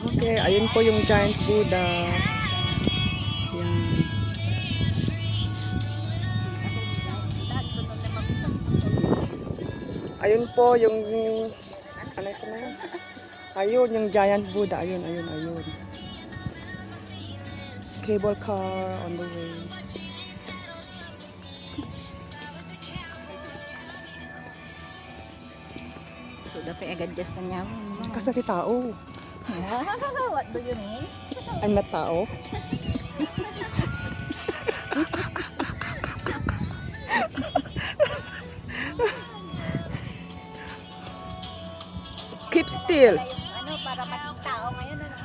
Okay, ayun po yung giant Buddha. Yan. Ayun po yung ano ito na yun? Ayun yung giant Buddha. Ayun, ayun, ayun. Cable car on the way. So, dapat agad-adjust na niya. Kasi tao. What do you mean? I'm not tao. Keep still. Ano, para maging tao ngayon, ano?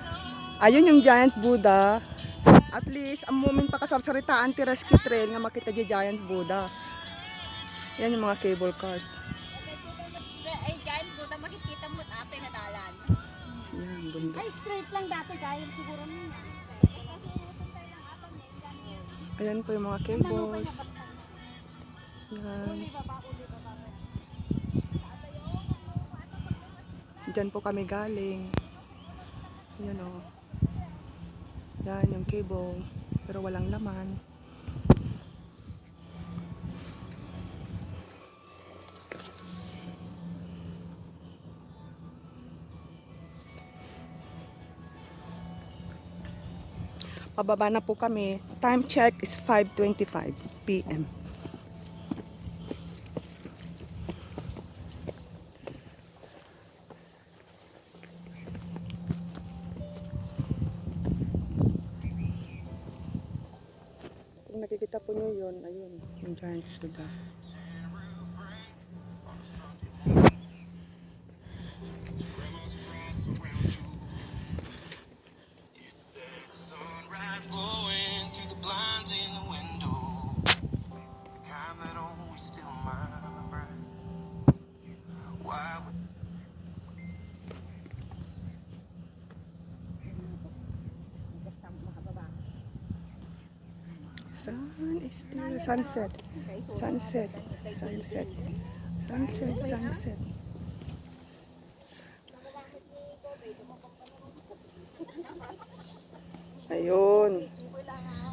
Ayun yung giant Buddha. At least, ang moment pa kasarsaritaan ti rescue trail nga makita di giant Buddha. Yan yung mga cable cars. Ay, dyan, buta makikita mo ate na dalan. Yan, bundok. Ay, straight lang dati, kaya siguro nyo. Ayan po yung mga cables. Yan. Diyan po kami galing. Yan o. Yan yung cable. Pero walang laman. Pababa na po kami. Time check is 5:25 PM. Kung nakikita po nyo yun, ayun, yung giant Buddha. Glowing through the blinds in the window, the kind that always steal my breath. Why would Sun is still sunset. Sunset. Sunset. Sunset. Sunset. Ayun.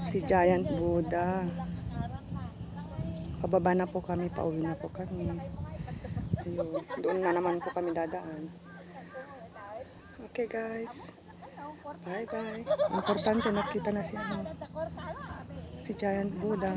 Si Giant Buddha. Pababa na po kami. Pauwi na po kami. Ayun. Doon na naman po kami dadaan. Okay guys. Bye bye. Importante nakita na si Giant Buddha.